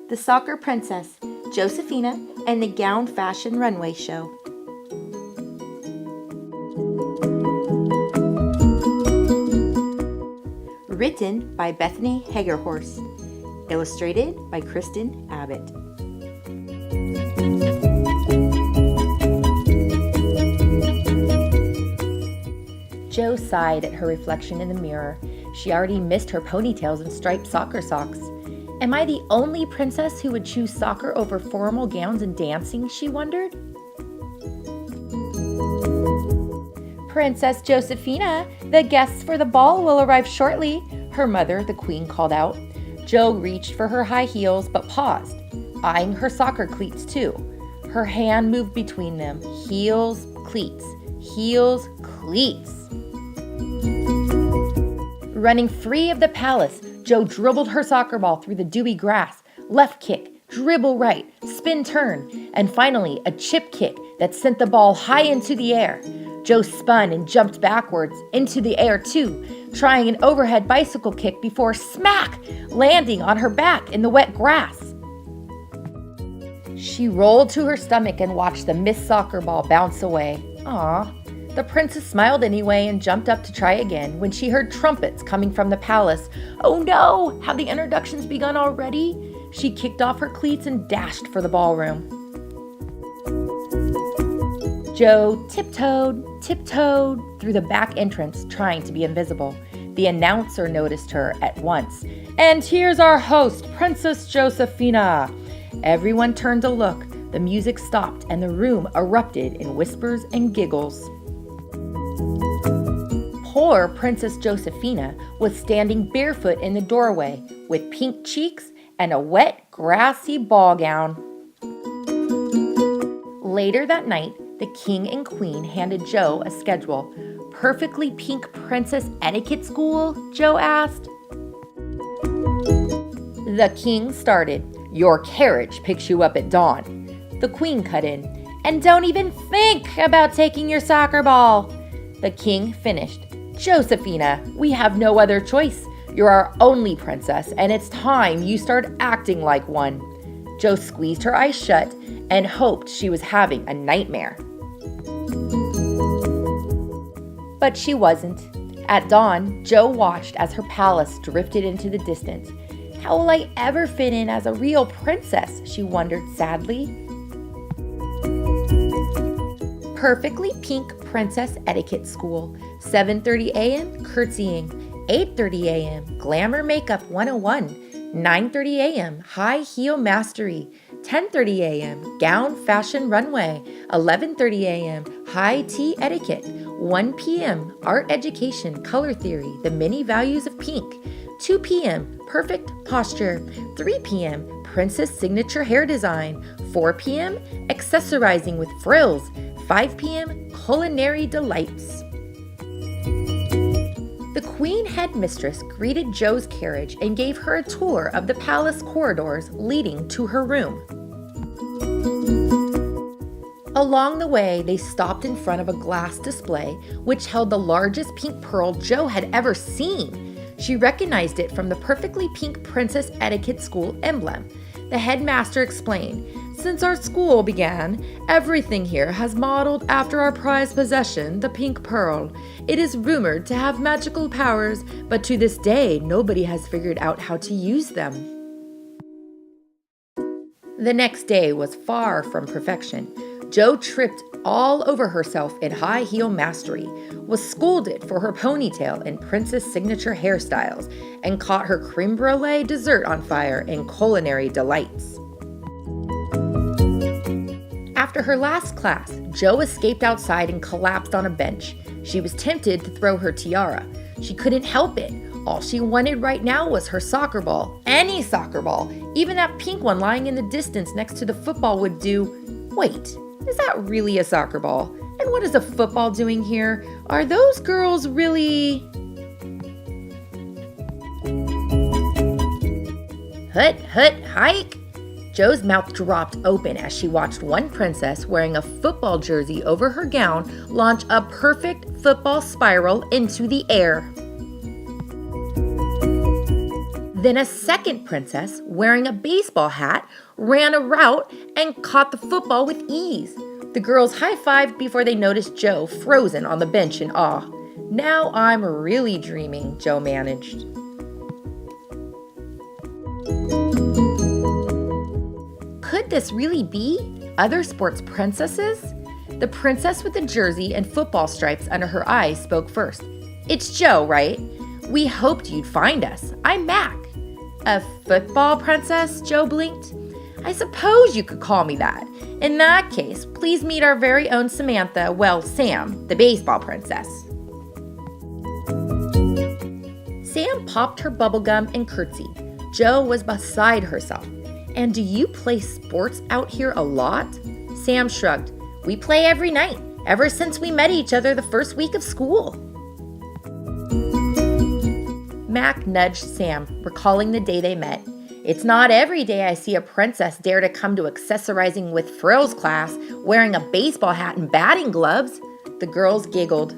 The Soccer Princess, Josephine, and the Gown Fashion Runway Show. Written by Bethany Hegerhorst. Illustrated by Kristen Abbott. Jo sighed at her reflection in the mirror. She already missed her ponytails and striped soccer socks. Am I the only princess who would choose soccer over formal gowns and dancing, she wondered. Princess Josephine, the guests for the ball will arrive shortly, her mother, the queen, called out. Jo reached for her high heels but paused, eyeing her soccer cleats too. Her hand moved between them. Heels, cleats. Heels, cleats. Running free of the palace, Jo dribbled her soccer ball through the dewy grass. Left kick, dribble right, spin turn, and finally a chip kick that sent the ball high into the air. Jo spun and jumped backwards into the air too, trying an overhead bicycle kick before smack, landing on her back in the wet grass. She rolled to her stomach and watched the missed soccer ball bounce away. Aw. The princess smiled anyway and jumped up to try again when she heard trumpets coming from the palace. Oh no! Have the introductions begun already? She kicked off her cleats and dashed for the ballroom. Jo tiptoed through the back entrance, trying to be invisible. The announcer noticed her at once. And here's our host, Princess Josephine. Everyone turned to look. The music stopped and the room erupted in whispers and giggles. Poor Princess Josephine was standing barefoot in the doorway with pink cheeks and a wet, grassy ball gown. Later that night, the king and queen handed Jo a schedule. Perfectly pink princess etiquette school? Jo asked. The king started. Your carriage picks you up at dawn. The queen cut in. And don't even think about taking your soccer ball. The king finished. Josephine, we have no other choice. You're our only princess, and it's time you start acting like one. Jo squeezed her eyes shut and hoped she was having a nightmare. But she wasn't. At dawn, Jo watched as her palace drifted into the distance. How will I ever fit in as a real princess? She wondered sadly. Perfectly pink princess etiquette school. 7:30 a.m. curtsying. 8:30 a.m. glamour makeup 101. 9:30 a.m. high heel mastery. 10:30 a.m. gown fashion runway. 11:30 a.m. high tea etiquette. 1 p.m. art education color theory, the many values of pink. 2 p.m. perfect posture. 3 p.m. princess signature hair design. 4 p.m. accessorizing with frills. 5 p.m. culinary delights. The queen headmistress greeted Jo's carriage and gave her a tour of the palace corridors leading to her room. Along the way, they stopped in front of a glass display which held the largest pink pearl Jo had ever seen. She recognized it from the perfectly pink princess etiquette school emblem. The headmaster explained, since our school began, everything here has modeled after our prized possession, the pink pearl. It is rumored to have magical powers, but to this day, nobody has figured out how to use them. The next day was far from perfection. Jo tripped all over herself in high heel mastery, was scolded for her ponytail and princess signature hairstyles, and caught her creme brulee dessert on fire in culinary delights. After her last class, Jo escaped outside and collapsed on a bench. She was tempted to throw her tiara. She couldn't help it. All she wanted right now was her soccer ball. Any soccer ball. Even that pink one lying in the distance next to the football would do. Wait, is that really a soccer ball? And what is a football doing here? Are those girls really... Hut, hike! Jo's mouth dropped open as she watched one princess wearing a football jersey over her gown launch a perfect football spiral into the air. Then a second princess, wearing a baseball hat, ran a route and caught the football with ease. The girls high-fived before they noticed Joe frozen on the bench in awe. "Now I'm really dreaming," Joe managed. Could this really be other sports princesses? The princess with the jersey and football stripes under her eyes spoke first. "It's Joe, right? We hoped you'd find us. I'm Mac." "A football princess?" Joe blinked. "I suppose you could call me that. In that case, please meet our very own Samantha, Sam, the baseball princess." Sam popped her bubblegum and curtsied. Joe was beside herself. "And do you play sports out here a lot?" Sam shrugged. "We play every night, ever since we met each other the first week of school." Mac nudged Sam, recalling the day they met. "It's not every day I see a princess dare to come to accessorizing with frills class wearing a baseball hat and batting gloves." The girls giggled.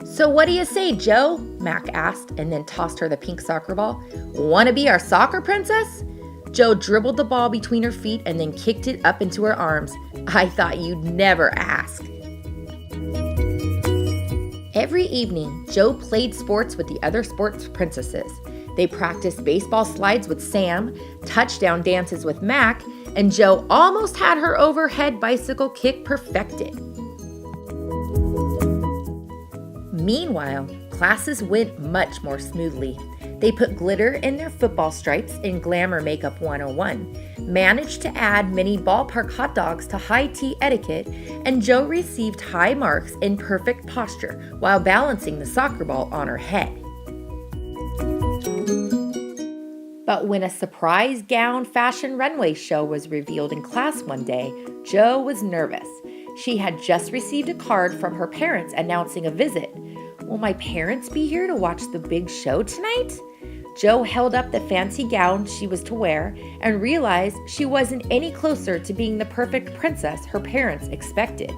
"So what do you say, Joe?" Mac asked, and then tossed her the pink soccer ball. "Want to be our soccer princess?" Joe dribbled the ball between her feet and then kicked it up into her arms. "I thought you'd never ask." Every evening, Joe played sports with the other sports princesses. They practiced baseball slides with Sam, touchdown dances with Mac, and Joe almost had her overhead bicycle kick perfected. Meanwhile, classes went much more smoothly. They put glitter in their football stripes in Glamour Makeup 101, managed to add mini ballpark hot dogs to high tea etiquette, and Joe received high marks in perfect posture while balancing the soccer ball on her head. But when a surprise gown fashion runway show was revealed in class one day, Joe was nervous. She had just received a card from her parents announcing a visit. "Will my parents be here to watch the big show tonight?" Joe held up the fancy gown she was to wear and realized she wasn't any closer to being the perfect princess her parents expected.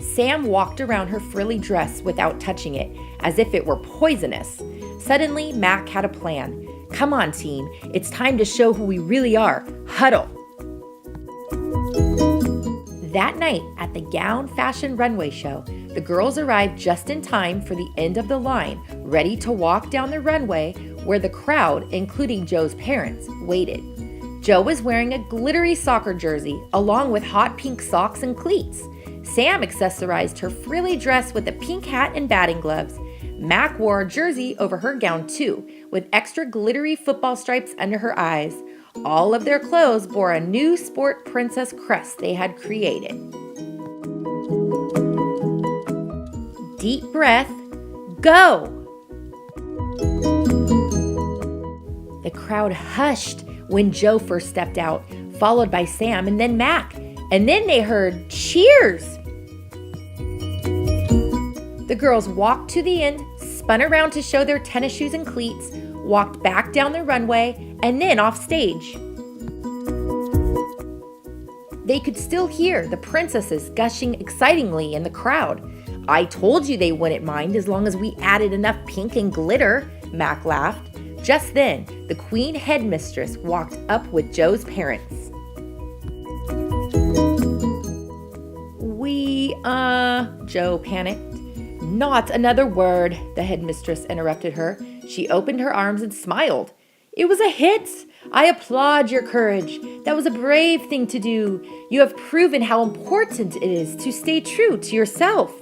Sam walked around her frilly dress without touching it, as if it were poisonous. Suddenly, Mac had a plan. "Come on, team. It's time to show who we really are. Huddle." That night, at the gown fashion runway show, the girls arrived just in time for the end of the line, ready to walk down the runway where the crowd, including Joe's parents, waited. Joe was wearing a glittery soccer jersey, along with hot pink socks and cleats. Sam accessorized her frilly dress with a pink hat and batting gloves. Mac wore a jersey over her gown too, with extra glittery football stripes under her eyes. All of their clothes bore a new sport princess crest they had created. Deep breath, go! The crowd hushed when Joe first stepped out, followed by Sam and then Mac. And then they heard cheers! The girls walked to the end, spun around to show their tennis shoes and cleats, walked back down the runway, and then off stage. They could still hear the princesses gushing excitingly in the crowd. "I told you they wouldn't mind as long as we added enough pink and glitter," Mac laughed. Just then, the queen headmistress walked up with Joe's parents. Joe panicked. "Not another word," the headmistress interrupted her. She opened her arms and smiled. "It was a hit. I applaud your courage. That was a brave thing to do. You have proven how important it is to stay true to yourself."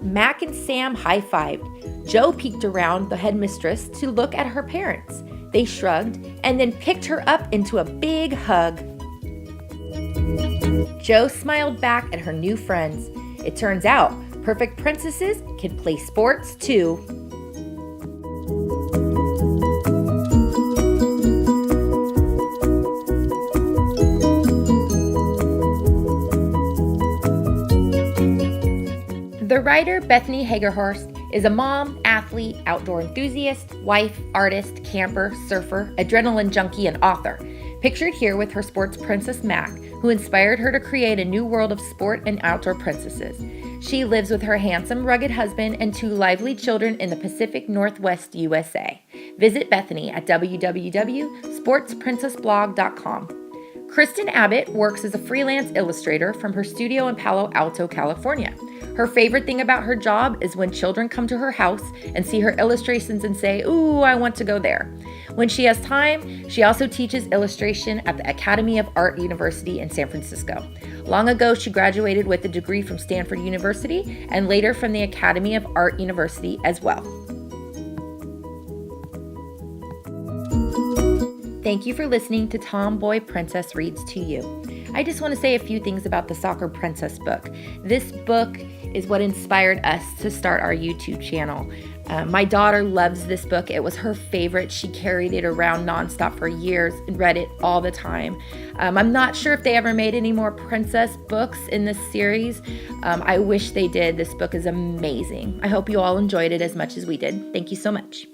Mac and Sam high-fived. Joe peeked around the headmistress to look at her parents. They shrugged and then picked her up into a big hug. Joe smiled back at her new friends. It turns out perfect princesses can play sports too. The writer Bethany Hegerhorst is a mom, athlete, outdoor enthusiast, wife, artist, camper, surfer, adrenaline junkie, and author. Pictured here with her sports princess Mac, who inspired her to create a new world of sport and outdoor princesses. She lives with her handsome, rugged husband and 2 lively children in the Pacific Northwest, USA. Visit Bethany at www.sportsprincessblog.com. Kristen Abbott works as a freelance illustrator from her studio in Palo Alto, California. Her favorite thing about her job is when children come to her house and see her illustrations and say, "Ooh, I want to go there." When she has time, she also teaches illustration at the Academy of Art University in San Francisco. Long ago, she graduated with a degree from Stanford University and later from the Academy of Art University as well. Thank you for listening to Tomboy Princess Reads to You. I just want to say a few things about the Soccer Princess book. This book is what inspired us to start our YouTube channel. My daughter loves this book. It was her favorite. She carried it around nonstop for years and read it all the time. I'm not sure if they ever made any more princess books in this series. I wish they did. This book is amazing. I hope you all enjoyed it as much as we did. Thank you so much.